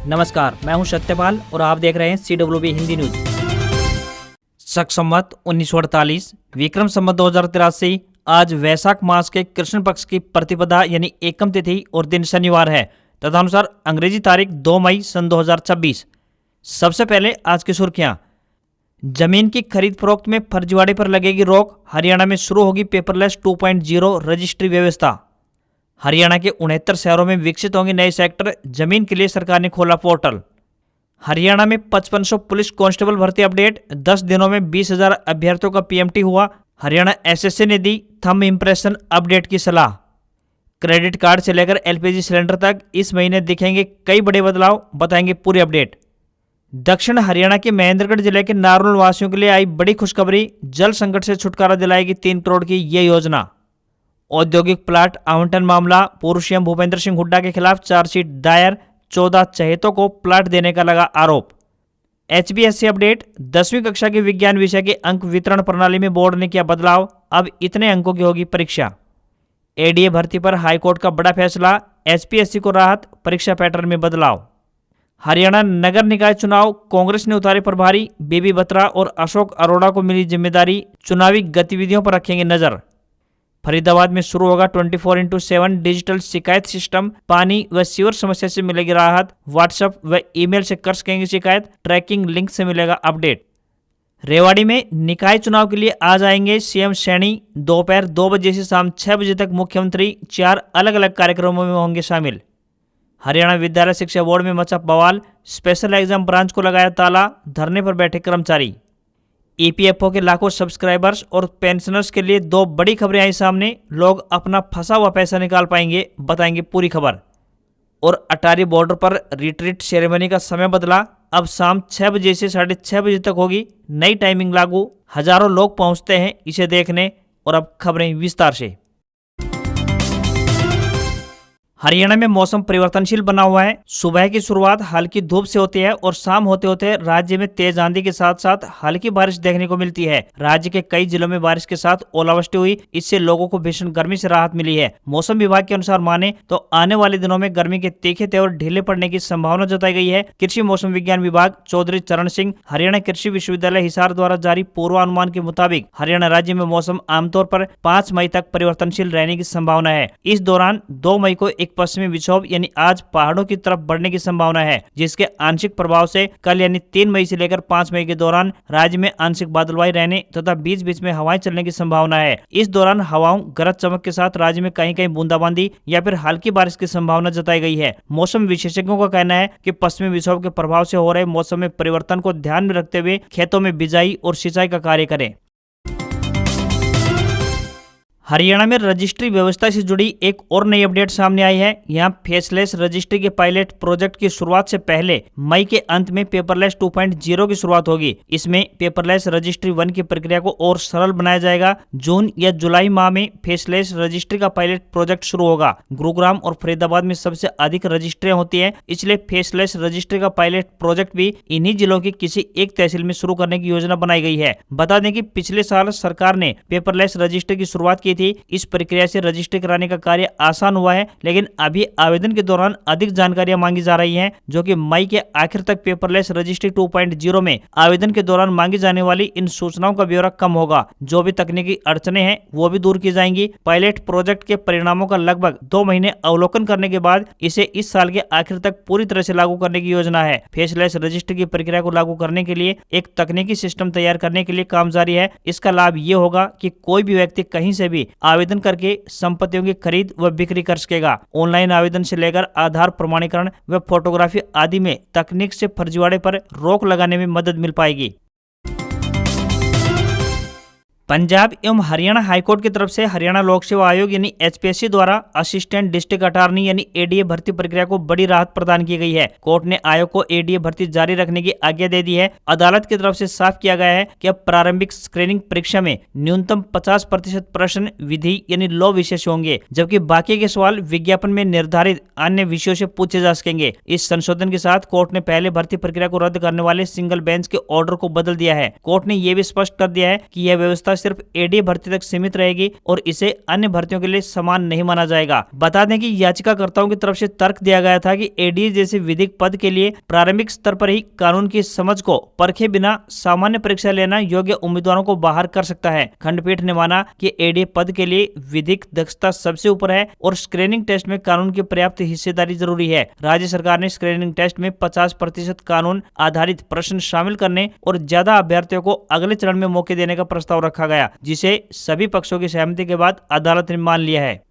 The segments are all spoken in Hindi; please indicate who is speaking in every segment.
Speaker 1: नमस्कार, मैं हूं सत्यपाल और आप देख रहे हैं CWB हिंदी न्यूज। शक संवत 1948 विक्रम संवत 2083 आज वैशाख मास के कृष्ण पक्ष की प्रतिपदा यानी एकम तिथि और दिन शनिवार है। तदनुसार अंग्रेजी तारीख 2 मई सन 2026। सबसे पहले आज की सुर्खियां। जमीन की खरीद फरोख्त में फर्जीवाड़े पर लगेगी रोक। हरियाणा में शुरू होगी पेपरलेस 2.0 रजिस्ट्री व्यवस्था। हरियाणा के 69 शहरों में विकसित होंगे नए सेक्टर। जमीन के लिए सरकार ने खोला पोर्टल। हरियाणा में 5500 पुलिस कांस्टेबल भर्ती अपडेट। 10 दिनों में 20,000 अभ्यर्थियों का PMT हुआ। हरियाणा SSC ने दी थंब इंप्रेशन अपडेट की सलाह। क्रेडिट कार्ड से लेकर LPG सिलेंडर तक इस महीने दिखेंगे कई बड़े बदलाव, बताएंगे पूरी अपडेट। दक्षिण हरियाणा के महेंद्रगढ़ जिले के नारनौल वासियों के लिए आई बड़ी खुशखबरी। जल संकट से छुटकारा दिलाएगी 3 करोड़ की ये योजना। औद्योगिक प्लाट आवंटन मामला। पूर्व CM भूपेंद्र सिंह हुड्डा के खिलाफ चार्जशीट दायर। 14 चहेतों को प्लाट देने का लगा आरोप। HBSC update. 10वीं कक्षा के विज्ञान विषय के अंक वितरण प्रणाली में बोर्ड ने किया बदलाव। अब इतने अंकों की होगी परीक्षा। ADA भर्ती पर हाईकोर्ट का बड़ा फैसला। SPSC को राहत, परीक्षा पैटर्न में बदलाव। हरियाणा नगर निकाय चुनाव। कांग्रेस ने उतारे प्रभारी। बेबी बत्रा और अशोक अरोड़ा को मिली जिम्मेदारी। चुनावी गतिविधियों पर रखेंगे नजर। फरीदाबाद में शुरू होगा 24/7 डिजिटल शिकायत सिस्टम। पानी व सीवर समस्या से मिलेगी राहत। व्हाट्सएप व ईमेल से कर सकेंगे शिकायत। ट्रैकिंग लिंक से मिलेगा अपडेट। रेवाड़ी में निकाय चुनाव के लिए आज आएंगे CM सैनी। दोपहर 2 बजे से शाम 6 बजे तक मुख्यमंत्री 4 अलग अलग कार्यक्रमों में होंगे शामिल। हरियाणा विद्यालय शिक्षा बोर्ड में मचा बवाल। स्पेशल एग्जाम ब्रांच को लगाया ताला। धरने पर बैठे कर्मचारी। EPFO के लाखों सब्सक्राइबर्स और पेंशनर्स के लिए 2 बड़ी खबरें आई सामने। लोग अपना फंसा हुआ पैसा निकाल पाएंगे, बताएंगे पूरी खबर। और अटारी बॉर्डर पर रिट्रीट सेरेमनी का समय बदला। अब शाम 6 बजे से 6:30 बजे तक होगी नई टाइमिंग लागू। हजारों लोग पहुंचते हैं इसे देखने। और अब खबरें विस्तार से। हरियाणा में मौसम परिवर्तनशील बना हुआ है। सुबह की शुरुआत हल्की धूप से होती है और शाम होते होते राज्य में तेज आंधी के साथ साथ हल्की बारिश देखने को मिलती है। राज्य के कई जिलों में बारिश के साथ ओलावृष्टि हुई। इससे लोगों को भीषण गर्मी से राहत मिली है। मौसम विभाग के अनुसार माने तो आने वाले दिनों में गर्मी के तीखे तेवर ढीले पड़ने की संभावना जताई गई है। कृषि मौसम विज्ञान विभाग चौधरी चरण सिंह, हरियाणा कृषि विश्वविद्यालय हिसार द्वारा जारी पूर्वानुमान के मुताबिक हरियाणा राज्य में मौसम आमतौर पर 5 मई तक परिवर्तनशील रहने की संभावना है। इस दौरान 2 मई को एक पश्चिमी विक्षोभ यानी आज पहाड़ों की तरफ बढ़ने की संभावना है, जिसके आंशिक प्रभाव से कल यानी 3 मई से लेकर 5 मई के दौरान राज्य में आंशिक बादलवाई रहने तथा बीच बीच में हवाएं चलने की संभावना है। इस दौरान हवाओं गरज चमक के साथ राज्य में कहीं कहीं बूंदाबांदी या फिर हल्की बारिश की संभावना जताई गई है। मौसम विशेषज्ञों का कहना है कि पश्चिमी विक्षोभ के प्रभाव से हो रहे मौसम में परिवर्तन को ध्यान में रखते हुए खेतों में बिजाई और सिंचाई का कार्य करें। हरियाणा में रजिस्ट्री व्यवस्था से जुड़ी एक और नई अपडेट सामने आई है। यहां फेसलेस रजिस्ट्री के पायलट प्रोजेक्ट की शुरुआत से पहले मई के अंत में पेपरलेस 2.0 की शुरुआत होगी। इसमें पेपरलेस रजिस्ट्री 1 की प्रक्रिया को और सरल बनाया जाएगा। जून या जुलाई माह में फेसलेस रजिस्ट्री का पायलट प्रोजेक्ट शुरू होगा। गुरुग्राम और फरीदाबाद में सबसे अधिक रजिस्ट्रियां होती है, इसलिए फेसलेस रजिस्ट्री का पायलट प्रोजेक्ट भी इन्हीं जिलों की किसी एक तहसील में शुरू करने की योजना बनाई गई है। बता दें कि पिछले साल सरकार ने पेपरलेस रजिस्ट्री की शुरुआत की थी। इस प्रक्रिया से रजिस्ट्री कराने का कार्य आसान हुआ है, लेकिन अभी आवेदन के दौरान अधिक जानकारियां मांगी जा रही हैं, जो कि मई के आखिर तक पेपरलेस रजिस्ट्री 2.0 में आवेदन के दौरान मांगी जाने वाली इन सूचनाओं का ब्यौरा कम होगा। जो भी तकनीकी अड़चने हैं वो भी दूर की जाएंगी। पायलट प्रोजेक्ट के परिणामों का लगभग 2 महीने अवलोकन करने के बाद इसे इस साल के आखिर तक पूरी तरह से लागू करने की योजना है। फेसलेस रजिस्ट्री की प्रक्रिया को लागू करने के लिए एक तकनीकी सिस्टम तैयार करने के लिए काम जारी है। इसका लाभ ये होगा कि कोई भी व्यक्ति कहीं से भी आवेदन करके संपत्तियों की खरीद व बिक्री कर सकेगा। ऑनलाइन आवेदन से लेकर आधार प्रमाणीकरण व फोटोग्राफी आदि में तकनीक से फर्जीवाड़े पर रोक लगाने में मदद मिल पाएगी। पंजाब एवं हरियाणा हाईकोर्ट की तरफ से हरियाणा लोक सेवा आयोग यानी HPSC द्वारा असिस्टेंट डिस्ट्रिक्ट अटॉर्नी यानी ADA भर्ती प्रक्रिया को बड़ी राहत प्रदान की गई है। कोर्ट ने आयोग को ADA भर्ती जारी रखने की आज्ञा दे दी है। अदालत की तरफ से साफ किया गया है कि अब प्रारंभिक स्क्रीनिंग परीक्षा में न्यूनतम 50% प्रश्न विधि यानी लॉ विषय से होंगे, जबकि बाकी के सवाल विज्ञापन में निर्धारित अन्य विषयों से पूछे जा सकेंगे। इस संशोधन के साथ कोर्ट ने पहले भर्ती प्रक्रिया को रद्द करने वाले सिंगल बेंच के ऑर्डर को बदल दिया है। कोर्ट ने यह भी स्पष्ट कर दिया है कि यह व्यवस्था सिर्फ एडीए भर्ती तक सीमित रहेगी और इसे अन्य भर्तियों के लिए समान नहीं माना जाएगा। बता दें कि याचिकाकर्ताओं की तरफ से तर्क दिया गया था कि एडीए जैसे विधिक पद के लिए प्रारंभिक स्तर पर ही कानून की समझ को परखे बिना सामान्य परीक्षा लेना योग्य उम्मीदवारों को बाहर कर सकता है। खंडपीठ ने माना कि एडीए पद के लिए विधिक दक्षता सबसे ऊपर है और स्क्रीनिंग टेस्ट में कानून की पर्याप्त हिस्सेदारी जरूरी है। राज्य सरकार ने स्क्रीनिंग टेस्ट में 50% कानून आधारित प्रश्न शामिल करने और ज्यादा अभ्यर्थियों को अगले चरण में मौके देने का प्रस्ताव रखा गया, जिसे सभी पक्षों की सहमति के बाद अदालत ने मान लिया है।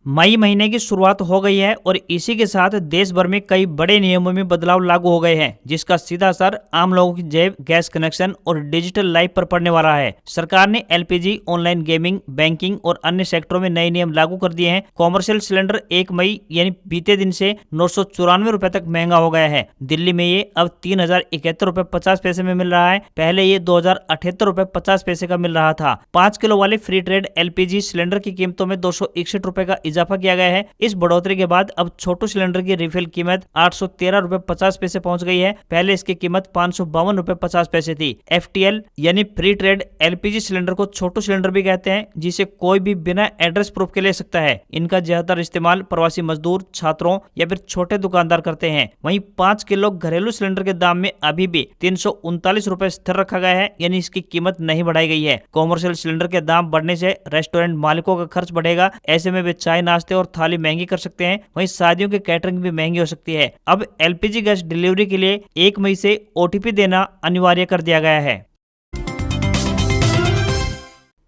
Speaker 1: मई महीने की शुरुआत हो गई है और इसी के साथ देश भर में कई बड़े नियमों में बदलाव लागू हो गए हैं, जिसका सीधा असर आम लोगों की जेब, गैस कनेक्शन और डिजिटल लाइफ पर पड़ने वाला है। सरकार ने एलपीजी, ऑनलाइन गेमिंग, बैंकिंग और अन्य सेक्टरों में नए नियम लागू कर दिए हैं। कॉमर्शियल सिलेंडर 1 मई यानी बीते दिन से 994 रुपए तक महंगा हो गया है। दिल्ली में ये अब 3071 रुपए 50 पैसे में मिल रहा है। पहले ये 2078 रुपए 50 पैसे का मिल रहा था। 5 किलो वाले फ्री ट्रेड एलपीजी सिलेंडर की कीमतों में 261 रुपए का इजाफा किया गया है। इस बढ़ोतरी के बाद अब छोटू सिलेंडर की रिफिल कीमत 813 रुपए 50 पैसे पहुंच गई है। पहले इसकी कीमत 552 रुपए 50 पैसे थी। एफटीएल यानी फ्री ट्रेड एलपीजी सिलेंडर को छोटू सिलेंडर भी कहते हैं, जिसे कोई भी बिना एड्रेस प्रूफ के ले सकता है। इनका ज्यादातर इस्तेमाल प्रवासी मजदूर, छात्रों या फिर छोटे दुकानदार करते हैं। वहीं 5 किलो घरेलू सिलेंडर के दाम में अभी भी 339 रुपए स्थिर रखा गया है, यानी इसकी कीमत नहीं बढ़ाई गई है। कॉमर्शियल सिलेंडर के दाम बढ़ने से रेस्टोरेंट मालिकों का खर्च बढ़ेगा। ऐसे में वे चाय, नाश्ते और थाली महंगी कर सकते हैं। वहीं शादियों की कैटरिंग भी महंगी हो सकती है। अब एलपीजी गैस डिलीवरी के लिए 1 मई से ओटीपी देना अनिवार्य कर दिया गया है।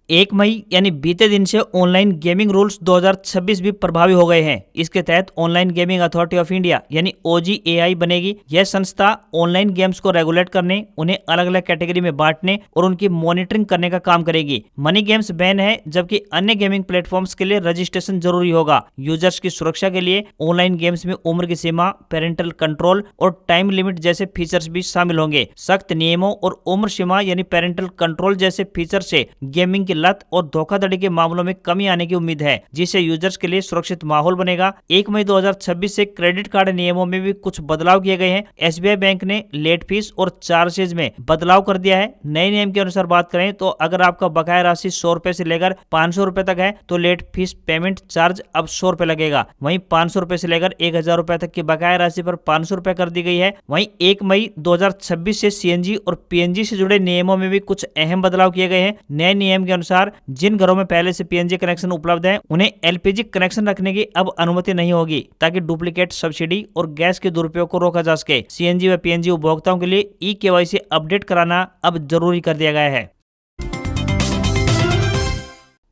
Speaker 1: 1 मई यानी बीते दिन से ऑनलाइन गेमिंग रूल्स 2026 भी प्रभावी हो गए हैं। इसके तहत online gaming authority of India यानी OGAI बनेगी। यह संस्था ऑनलाइन गेम्स को रेगुलेट करने, उन्हें अलग अलग कैटेगरी में बांटने और उनकी मॉनिटरिंग करने का काम करेगी। मनी गेम्स बैन है, जबकि अन्य गेमिंग प्लेटफॉर्म्स के लिए रजिस्ट्रेशन जरूरी होगा। यूजर्स की सुरक्षा के लिए ऑनलाइन गेम्स में उम्र की सीमा, पेरेंटल कंट्रोल और टाइम लिमिट जैसे फीचर्स भी शामिल होंगे। सख्त नियमों और उम्र सीमा यानी पेरेंटल कंट्रोल जैसे फीचर से गेमिंग की लत और धोखाधड़ी के मामलों में कमी आने की उम्मीद है, जिससे यूजर्स के लिए सुरक्षित माहौल बनेगा। 1 मई 2026 से क्रेडिट कार्ड नियमों में भी कुछ बदलाव किए गए हैं। एसबीआई बैंक ने लेट फीस और चार्जेज में बदलाव कर दिया है। नए नियम के अनुसार बात करें तो अगर आपका बकाया राशि 100 रुपए से लेकर 500 रुपए तक है तो लेट फीस पेमेंट चार्ज अब 100 रुपए लगेगा। वहीं 500 रुपए से लेकर 1000 रुपए तक की बकाया राशि पर 500 रुपए कर दी गई है। वहीं 1 मई 2026 से सीएनजी और पीएनजी से जुड़े नियमों में भी कुछ अहम बदलाव किए गए हैं। नए नियम के अनुसार जिन घरों में पहले से पीएनजी कनेक्शन उपलब्ध है, उन्हें एलपीजी कनेक्शन रखने की अब अनुमति नहीं होगी, ताकि डुप्लीकेट सब्सिडी और गैस के दुरुपयोग को रोका जा सके। सीएनजी व पीएनजी उपभोक्ताओं के लिए ई-केवाईसी अपडेट कराना अब जरूरी कर दिया गया है।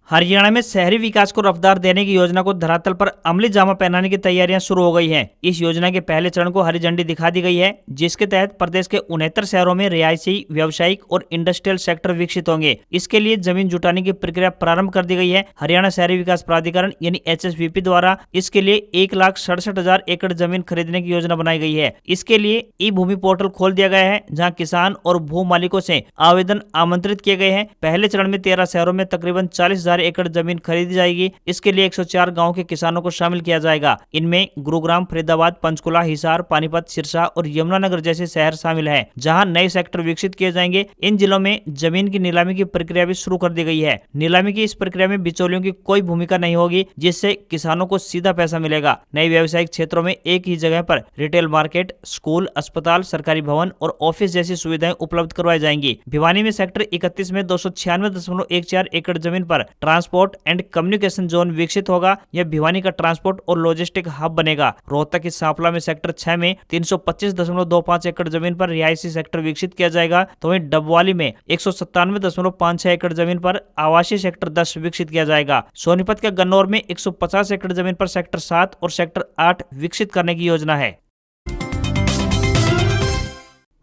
Speaker 1: हरियाणा में शहरी विकास को रफ्तार देने की योजना को धरातल पर अमली जामा पहनाने की तैयारियां शुरू हो गई हैं। इस योजना के पहले चरण को हरी झंडी दिखा दी गई है, जिसके तहत प्रदेश के 69 शहरों में रिहायशी, व्यावसायिक और इंडस्ट्रियल सेक्टर विकसित होंगे। इसके लिए जमीन जुटाने की प्रक्रिया प्रारंभ कर दी गई है। हरियाणा शहरी विकास प्राधिकरण यानी HSVP द्वारा इसके लिए 1,67,000 एकड़ जमीन खरीदने की योजना बनाई गई है। इसके लिए ई भूमि पोर्टल खोल दिया गया है, जहाँ किसान और भू मालिकों से आवेदन आमंत्रित किए गए हैं। पहले चरण में 13 शहरों में तकरीबन 40,000 एकड़ जमीन खरीदी जाएगी। इसके लिए 104 गांव के किसानों को शामिल किया जाएगा। इनमें गुरुग्राम, फरीदाबाद, पंचकुला, हिसार, पानीपत, सिरसा और यमुनानगर जैसे शहर शामिल हैं, जहां नए सेक्टर विकसित किए जाएंगे। इन जिलों में जमीन की नीलामी की प्रक्रिया भी शुरू कर दी गई है। नीलामी की इस प्रक्रिया में बिचौलियों की कोई भूमिका नहीं होगी, जिससे किसानों को सीधा पैसा मिलेगा। नए व्यावसायिक क्षेत्रों में एक ही जगह पर रिटेल मार्केट, स्कूल, अस्पताल, सरकारी भवन और ऑफिस जैसी सुविधाएं उपलब्ध करवाई जाएंगी। भिवानी में सेक्टर 31 में 296.14 एकड़ जमीन पर ट्रांसपोर्ट एंड कम्युनिकेशन जोन विकसित होगा। यह भिवानी का ट्रांसपोर्ट और लॉजिस्टिक हब बनेगा। रोहतक की सांपला में सेक्टर 6 में 325.25 एकड़ जमीन पर रिहायशी सेक्टर विकसित किया जाएगा। तो वहीं डबवाली में 197.56 एकड़ जमीन पर आवासीय सेक्टर 10 विकसित किया जाएगा। सोनीपत के गन्नौर में 150 एकड़ जमीन पर सेक्टर 7 और सेक्टर 8 विकसित करने की योजना है।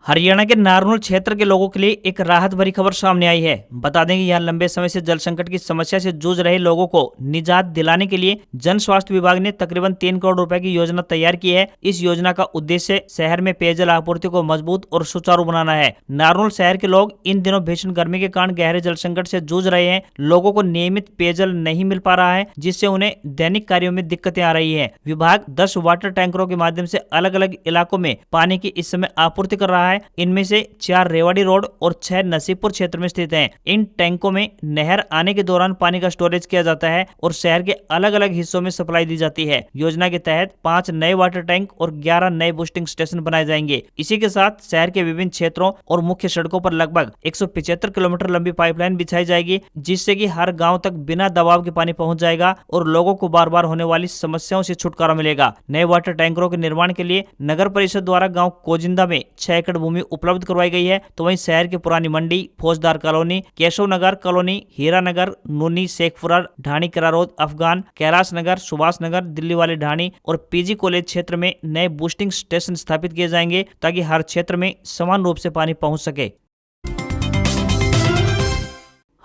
Speaker 1: हरियाणा के नारनौल क्षेत्र के लोगों के लिए एक राहत भरी खबर सामने आई है। बता दें कि यहाँ लंबे समय से जल संकट की समस्या से जूझ रहे लोगों को निजात दिलाने के लिए जन स्वास्थ्य विभाग ने तकरीबन 3 करोड़ रुपए की योजना तैयार की है। इस योजना का उद्देश्य शहर में पेयजल आपूर्ति को मजबूत और सुचारू बनाना है। नारनौल शहर के लोग इन दिनों भीषण गर्मी के कारण गहरे जल संकट से जूझ रहे हैं। लोगों को नियमित पेयजल नहीं मिल पा रहा है, जिससे उन्हें दैनिक कार्यों में दिक्कतें आ रही है। विभाग 10 वाटर टैंकरों के माध्यम से अलग अलग इलाकों में पानी की इस समय आपूर्ति कर रहा है। है। इनमें से 4 रेवाड़ी रोड और 6 नसीबपुर क्षेत्र में स्थित हैं। इन टैंकों में नहर आने के दौरान पानी का स्टोरेज किया जाता है और शहर के अलग अलग हिस्सों में सप्लाई दी जाती है। योजना के तहत 5 नए वाटर टैंक और 11 नए बूस्टिंग स्टेशन बनाए जाएंगे। इसी के साथ शहर के विभिन्न क्षेत्रों और मुख्य सड़कों पर लगभग 175 किलोमीटर लंबी पाइपलाइन बिछाई जाएगी, जिससे कि हर गांव तक बिना दबाव के पानी पहुंच जाएगा और लोगों को बार बार होने वाली समस्याओं से छुटकारा मिलेगा। नए वाटर टैंकरों के निर्माण के लिए नगर परिषद द्वारा गांव कोजिंदा में 6 एकड़ भूमि उपलब्ध करवाई गई है। तो वहीं शहर के पुरानी मंडी, फौजदार कॉलोनी, केशव नगर कॉलोनी, हीरा नगर, नूनी, शेखपुरा, ढाणी, करारोद, अफगान, कैलाश नगर, सुभाष नगर, दिल्ली वाले ढाणी और पीजी कॉलेज क्षेत्र में नए बूस्टिंग स्टेशन स्थापित किए जाएंगे, ताकि हर क्षेत्र में समान रूप से पानी पहुंच सके।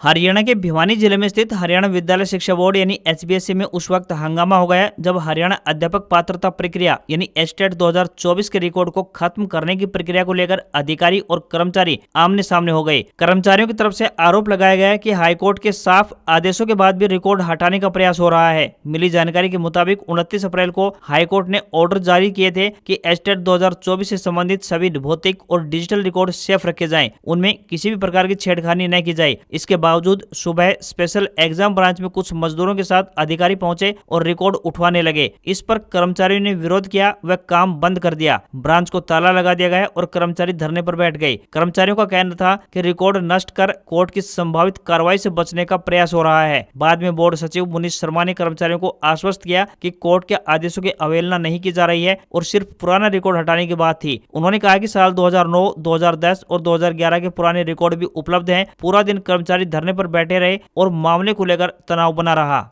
Speaker 1: हरियाणा के भिवानी जिले में स्थित हरियाणा विद्यालय शिक्षा बोर्ड यानी HBSC में उस वक्त हंगामा हो गया जब हरियाणा अध्यापक पात्रता प्रक्रिया यानी एस्टेट 2024 के रिकॉर्ड को खत्म करने की प्रक्रिया को लेकर अधिकारी और कर्मचारी आमने सामने हो गए। कर्मचारियों की तरफ से आरोप लगाया गया है कि हाईकोर्ट के साफ आदेशों के बाद भी रिकॉर्ड हटाने का प्रयास हो रहा है। मिली जानकारी के मुताबिक 29 अप्रैल को हाईकोर्ट ने ऑर्डर जारी किए थे कि एस्टेट 2024 से संबंधित सभी भौतिक और डिजिटल रिकॉर्ड सेफ रखे जाएं, उनमें किसी भी प्रकार की छेड़खानी न की जाए। इसके बावजूद सुबह स्पेशल एग्जाम ब्रांच में कुछ मजदूरों के साथ अधिकारी पहुंचे और रिकॉर्ड उठवाने लगे। इस पर कर्मचारियों ने विरोध किया व काम बंद कर दिया। ब्रांच को ताला लगा दिया गया और कर्मचारी धरने पर बैठ गए। कर्मचारियों का कहना था कि रिकॉर्ड नष्ट कर कोर्ट की संभावित कार्रवाई से बचने का प्रयास हो रहा है। बाद में बोर्ड सचिव मुनीश शर्मा ने कर्मचारियों को आश्वस्त किया कि कोर्ट के आदेशों की अवहेलना नहीं की जा रही है और सिर्फ पुराना रिकॉर्ड हटाने की बात थी। उन्होंने कहा कि साल 2009, 2010 और 2011 के पुराने रिकॉर्ड भी उपलब्ध हैं। पूरा दिन कर्मचारी धरने पर बैठे रहे और मामले को लेकर तनाव बना रहा।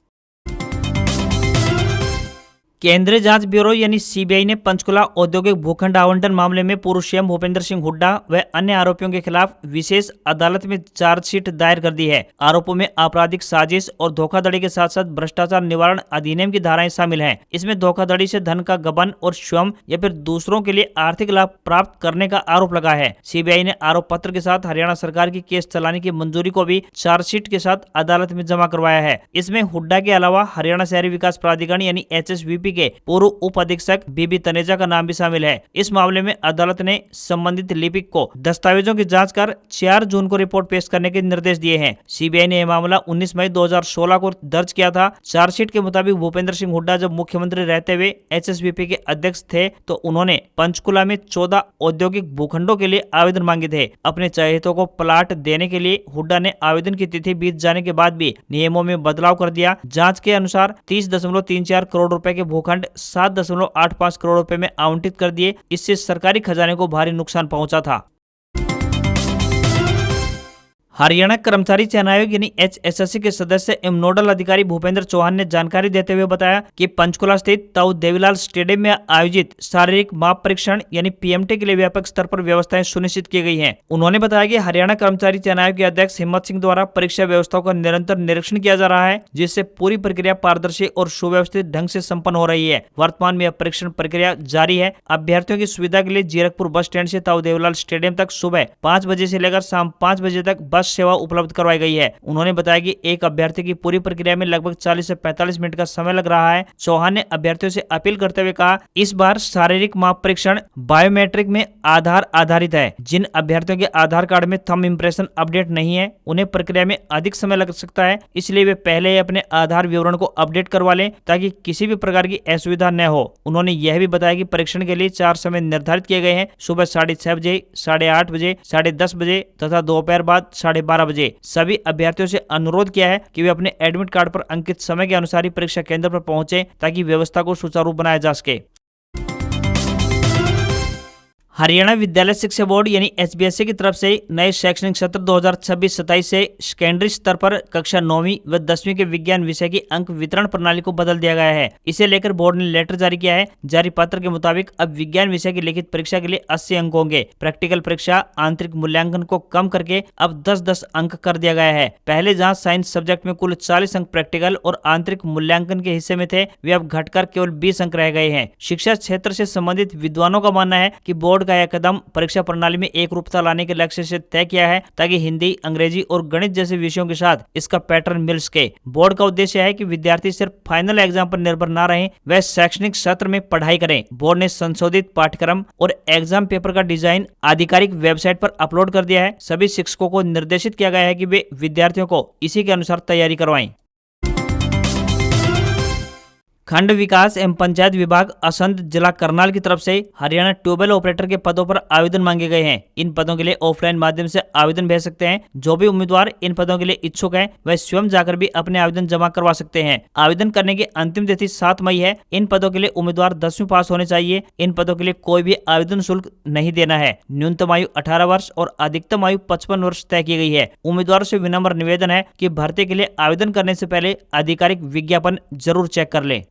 Speaker 1: केंद्रीय जांच ब्यूरो यानी सीबीआई ने पंचकुला औद्योगिक भूखंड आवंटन मामले में पूर्व सीएम भूपेंद्र सिंह हुड्डा व अन्य आरोपियों के खिलाफ विशेष अदालत में चार्जशीट दायर कर दी है। आरोपों में आपराधिक साजिश और धोखाधड़ी के साथ साथ भ्रष्टाचार निवारण अधिनियम की धाराएं शामिल हैं। इसमें धोखाधड़ी से धन का गबन और स्वयं या फिर दूसरों के लिए आर्थिक लाभ प्राप्त करने का आरोप लगा है। सीबीआई ने आरोप पत्र के साथ हरियाणा सरकार की केस चलाने की मंजूरी को भी चार्जशीट के साथ अदालत में जमा करवाया है। इसमें हुड्डा के अलावा हरियाणा शहरी विकास प्राधिकरण यानी HSVP के पूर्व उप अधीक्षक बीबी तनेजा का नाम भी शामिल है। इस मामले में अदालत ने संबंधित लिपिक को दस्तावेजों की जांच कर 4 जून को रिपोर्ट पेश करने के निर्देश दिए हैं। सीबीआई ने यह मामला 19 मई 2016 को दर्ज किया था। चार्जशीट के मुताबिक भूपेंद्र सिंह हुड्डा जब मुख्यमंत्री रहते हुए HSVP के अध्यक्ष थे तो उन्होंने पंचकुला में 14 औद्योगिक भूखंडों के लिए आवेदन मांगे थे। अपने चहेतों को प्लाट देने के लिए हुड्डा ने आवेदन की तिथि बीत जाने के बाद भी नियमों में बदलाव कर दिया। जांच के अनुसार 30.34 करोड़ रुपए के भूखंड 7.85 करोड़ रुपए में आवंटित कर दिए। इससे सरकारी खजाने को भारी नुकसान पहुंचा था। हरियाणा कर्मचारी चयन आयोग यानी HSSC के सदस्य एवं नोडल अधिकारी भूपेंद्र चौहान ने जानकारी देते हुए बताया कि पंचकुला स्थित ताऊ देवीलाल स्टेडियम में आयोजित शारीरिक माप परीक्षण यानी PMT के लिए व्यापक स्तर पर व्यवस्थाएं सुनिश्चित की गई हैं। उन्होंने बताया कि हरियाणा कर्मचारी चयन आयोग के अध्यक्ष हिम्मत सिंह द्वारा परीक्षा व्यवस्थाओं का निरंतर निरीक्षण किया जा रहा है, जिससे पूरी प्रक्रिया पारदर्शी और सुव्यवस्थित ढंग से संपन्न हो रही है। वर्तमान में यह परीक्षण प्रक्रिया जारी है। अभ्यर्थियों की सुविधा के लिए जीरकपुर बस स्टैंड से ताऊ देवीलाल स्टेडियम तक सुबह 5 बजे से लेकर शाम 5 बजे तक बस सेवा उपलब्ध करवाई गई है। उन्होंने बताया कि एक अभ्यर्थी की पूरी प्रक्रिया में लगभग 40 से 45 मिनट का समय लग रहा है। चौहान ने अभ्यर्थियों से अपील करते हुए कहा, इस बार शारीरिक माप परीक्षण बायोमेट्रिक में आधार आधारित है। जिन अभ्यर्थियों के आधार कार्ड में थंब इम्प्रेशन अपडेट नहीं है, उन्हें प्रक्रिया में अधिक समय लग सकता है, इसलिए वे पहले ही अपने आधार विवरण को अपडेट करवा लें ताकि किसी भी प्रकार की असुविधा न हो। उन्होंने यह भी बताया कि परीक्षण के लिए 4 समय निर्धारित किए गए हैं, सुबह 6:30 बजे, 8:30 बजे, 10:30 बजे तथा दोपहर बाद 12:30 बजे। सभी अभ्यर्थियों से अनुरोध किया है कि वे अपने एडमिट कार्ड पर अंकित समय के अनुसार ही परीक्षा केंद्र पर पहुंचे ताकि व्यवस्था को सुचारू बनाया जा सके। हरियाणा विद्यालय शिक्षा बोर्ड यानी HBSC की तरफ से नए शैक्षणिक सत्र 2026-27 से सेकेंडरी स्तर पर कक्षा 9वीं व 10वीं के विज्ञान विषय की अंक वितरण प्रणाली को बदल दिया गया है। इसे लेकर बोर्ड ने लेटर जारी किया है। जारी पत्र के मुताबिक अब विज्ञान विषय की लिखित परीक्षा के लिए 80 अंक होंगे। प्रैक्टिकल परीक्षा आंतरिक मूल्यांकन को कम करके अब 10-10 अंक कर दिया गया है। पहले जहाँ साइंस सब्जेक्ट में कुल 40 अंक प्रैक्टिकल और आंतरिक मूल्यांकन के हिस्से में थे, वे अब घटकर केवल 20 अंक रह गए हैं। शिक्षा क्षेत्र से संबंधित विद्वानों का मानना है कि बोर्ड का यह कदम परीक्षा प्रणाली में एक रूपता लाने के लक्ष्य से तय किया है, ताकि हिंदी, अंग्रेजी और गणित जैसे विषयों के साथ इसका पैटर्न मिल सके। बोर्ड का उद्देश्य है कि विद्यार्थी सिर्फ फाइनल एग्जाम पर निर्भर न रहें, वह शैक्षणिक सत्र में पढ़ाई करें। बोर्ड ने संशोधित पाठ्यक्रम और एग्जाम पेपर का डिजाइन आधिकारिक वेबसाइट पर अपलोड कर दिया है। सभी शिक्षकों को निर्देशित किया गया है कि वे विद्यार्थियों को इसी के अनुसार तैयारी करवाएं। खंड विकास एवं पंचायत विभाग असंध जिला करनाल की तरफ से हरियाणा ट्यूबवेल ऑपरेटर के पदों पर आवेदन मांगे गए हैं। इन पदों के लिए ऑफलाइन माध्यम से आवेदन भेज सकते हैं। जो भी उम्मीदवार इन पदों के लिए इच्छुक हैं, वह स्वयं जाकर भी अपने आवेदन जमा करवा सकते हैं। आवेदन करने की अंतिम तिथि 7 मई है। इन पदों के लिए उम्मीदवार 10वीं पास होने चाहिए। इन पदों के लिए कोई भी आवेदन शुल्क नहीं देना है। न्यूनतम आयु 18 वर्ष और अधिकतम आयु 55 वर्ष तय की गई है। उम्मीदवारों से विनम्र निवेदन है कि भर्ती के लिए आवेदन करने से पहले आधिकारिक विज्ञापन जरूर चेक कर लें।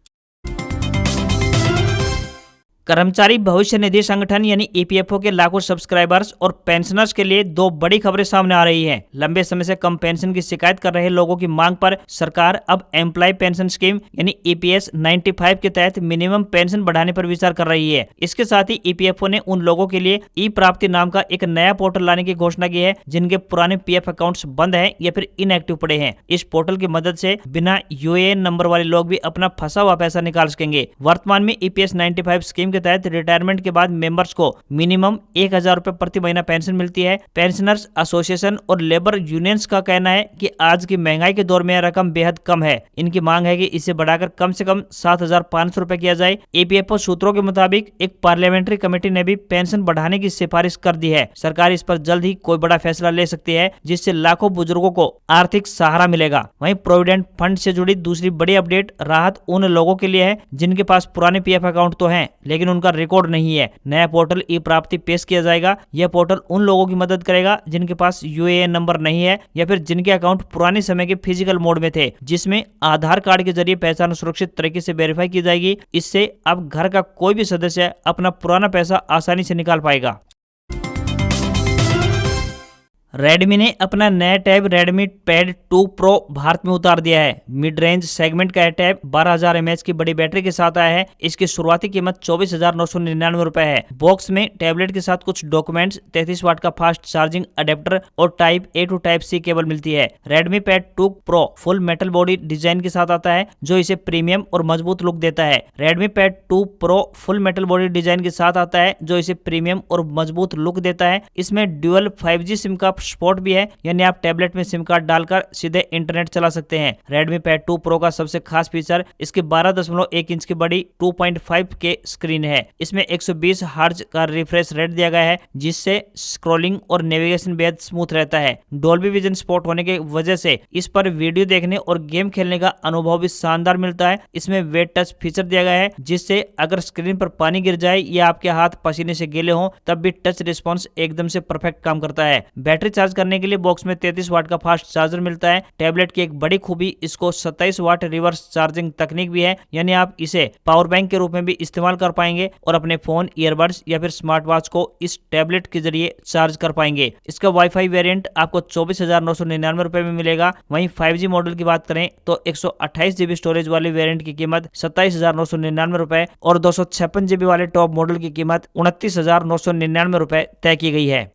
Speaker 1: कर्मचारी भविष्य निधि संगठन यानी ईपीएफओ के लाखों सब्सक्राइबर्स और पेंशनर्स के लिए 2 बड़ी खबरें सामने आ रही हैं। लंबे समय से कम पेंशन की शिकायत कर रहे लोगों की मांग पर सरकार अब एम्प्लॉय पेंशन स्कीम यानी ईपीएस 95 के तहत मिनिमम पेंशन बढ़ाने पर विचार कर रही है। इसके साथ ही ईपीएफओ ने उन लोगों के लिए ई प्राप्ति नाम का एक नया पोर्टल लाने की घोषणा की है, जिनके पुराने पीएफ अकाउंट्स बंद हैं या फिर इनएक्टिव पड़े हैं। इस पोर्टल की मदद से बिना यूएएन नंबर वाले लोग भी अपना फंसा हुआ पैसा निकाल सकेंगे। वर्तमान में ईपीएस 95 स्कीम के तहत रिटायरमेंट के बाद मेंबर्स को मिनिमम 1000 रुपए प्रति महीना पेंशन मिलती है। पेंशनर्स एसोसिएशन और लेबर यूनियंस का कहना है कि आज की महंगाई के दौर में यह रकम बेहद कम है। इनकी मांग है कि इसे बढ़ाकर कम से कम 7500 रुपए किया जाए। ईपीएफओ सूत्रों के मुताबिक एक पार्लियामेंट्री कमेटी ने भी पेंशन बढ़ाने की सिफारिश कर दी है। सरकार इस पर जल्द ही कोई बड़ा फैसला ले सकती है, जिससे लाखों बुजुर्गों को आर्थिक सहारा मिलेगा। वहीं प्रोविडेंट फंड से जुड़ी दूसरी बड़ी अपडेट राहत उन लोगों के लिए है जिनके पास पुराने पीएफ अकाउंट तो हैं, लेकिन उनका रिकॉर्ड नहीं है। नया पोर्टल ई प्राप्ति पेश किया जाएगा। यह पोर्टल उन लोगों की मदद करेगा जिनके पास यूएएन नंबर नहीं है या फिर जिनके अकाउंट पुराने समय के फिजिकल मोड में थे, जिसमें आधार कार्ड के जरिए पहचान सुरक्षित तरीके से वेरीफाई की जाएगी। इससे अब घर का कोई भी सदस्य अपना पुराना पैसा आसानी से निकाल पाएगा। रेडमी ने अपना नया tab Redmi pad 2 pro Bharat में उतार दिया है। मिड रेंज सेगमेंट का यह टैब 12000 mAh की बड़ी बैटरी के साथ आया है। इसकी शुरुआती कीमत 24,999 रुपए है। बॉक्स में टैबलेट के साथ कुछ डॉक्यूमेंट्स, 33 वाट का फास्ट चार्जिंग अडेप्टर और type A to type C cable मिलती है। Redmi pad 2 pro full metal body design के साथ आता है, जो इसे प्रीमियम और मजबूत लुक देता है। Redmi pad 2 pro full metal body design के साथ आता है, जो इसे प्रीमियम और मजबूत लुक देता है। इसमें ड्यूअल 5G सिम का सपोर्ट भी है, यानी आप टैबलेट में सिम कार्ड डालकर सीधे इंटरनेट चला सकते हैं। Redmi Pad 2 Pro का सबसे खास फीचर इसकी 12.1 इंच की बड़ी 2.5K स्क्रीन है। इसमें 120 हर्ट्ज का रिफ्रेश रेट दिया गया है, जिससे स्क्रॉलिंग और नेविगेशन बेहद स्मूथ रहता है। डोल्बी विजन सपोर्ट होने की वजह से इस पर वीडियो देखने और गेम खेलने का अनुभव भी शानदार मिलता है। इसमें वेट टच फीचर दिया गया है, जिससे अगर स्क्रीन पर पानी गिर जाए या आपके हाथ पसीने से गीले हों, तब भी टच रिस्पॉन्स एकदम से परफेक्ट काम करता है। बैटरी चार्ज करने के लिए बॉक्स में 33 वाट का फास्ट चार्जर मिलता है। टैबलेट की एक बड़ी खूबी इसको 27 वाट रिवर्स चार्जिंग तकनीक भी है, यानी आप इसे पावर बैंक के रूप में भी इस्तेमाल कर पाएंगे और अपने फोन, ईयरबड्स या फिर स्मार्ट वॉच को इस टैबलेट के जरिए चार्ज कर पाएंगे। इसका वाईफाई वेरिएंट आपको 24,999 रुपए में मिलेगा। वहीं 5G मॉडल की बात करें तो 128 GB स्टोरेज वाले वेरिएंट की कीमत 27,999 रुपए और 256 GB वाले टॉप मॉडल की कीमत 29,999 रुपए तय की गई है।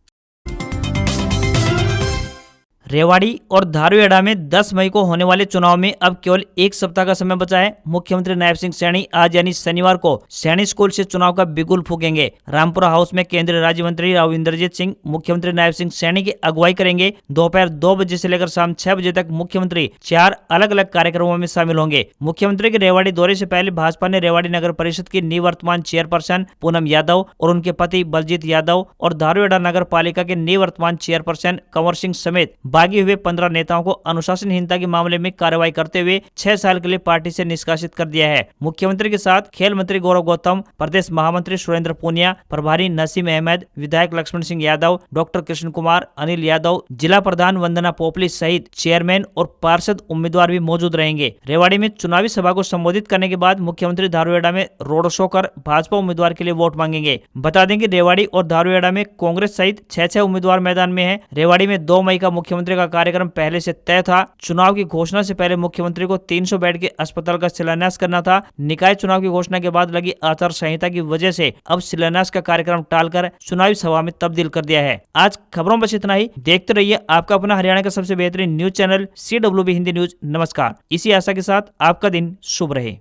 Speaker 1: रेवाड़ी और धारूहेड़ा में 10 मई को होने वाले चुनाव में अब केवल 1 सप्ताह का समय बचा है। मुख्यमंत्री नायब सिंह सैनी आज यानी शनिवार को सैनी स्कूल से चुनाव का बिगुल फूकेंगे। रामपुरा हाउस में केंद्रीय राज्य मंत्री राव इंद्रजीत सिंह मुख्यमंत्री नायब सिंह सैनी की अगुवाई करेंगे। दोपहर 2 बजे से लेकर शाम 6 बजे तक मुख्यमंत्री 4 अलग अलग कार्यक्रमों में शामिल होंगे। मुख्यमंत्री के रेवाड़ी दौरे से पहले भाजपा ने रेवाड़ी नगर परिषद की निवर्तमान चेयरपर्सन पूनम यादव और उनके पति बलजीत यादव और धारूहेड़ा नगर पालिका के निवर्तमान चेयरपर्सन कंवर सिंह समेत बागी हुए 15 नेताओं को अनुशासनहीनता के मामले में कार्रवाई करते हुए 6 साल के लिए पार्टी से निष्कासित कर दिया है। मुख्यमंत्री के साथ खेल मंत्री गौरव गौतम, प्रदेश महामंत्री सुरेंद्र पूनिया, प्रभारी नसीम अहमद, विधायक लक्ष्मण सिंह यादव, डॉक्टर कृष्ण कुमार, अनिल यादव, जिला प्रधान वंदना पोपली सहित चेयरमैन और पार्षद उम्मीदवार भी मौजूद रहेंगे। रेवाड़ी में चुनावी सभा को संबोधित करने के बाद मुख्यमंत्री धारूहेड़ा में रोड शो कर भाजपा उम्मीदवार के लिए वोट मांगेंगे। बता दें कि रेवाड़ी और धारूहेड़ा में कांग्रेस सहित 6 उम्मीदवार मैदान में है। रेवाड़ी में 2 मई का मुख्यमंत्री मुख्यमंत्री का कार्यक्रम पहले से तय था। चुनाव की घोषणा से पहले मुख्यमंत्री को 300 बेड के अस्पताल का शिलान्यास करना था। निकाय चुनाव की घोषणा के बाद लगी आचार संहिता की वजह से अब शिलान्यास का कार्यक्रम टालकर चुनावी सभा में तब्दील कर दिया है। आज खबरों बस इतना ही। देखते रहिए आपका अपना हरियाणा का सबसे बेहतरीन news channel CWB Hindi news. नमस्कार। इसी आशा के साथ आपका दिन शुभ रहे।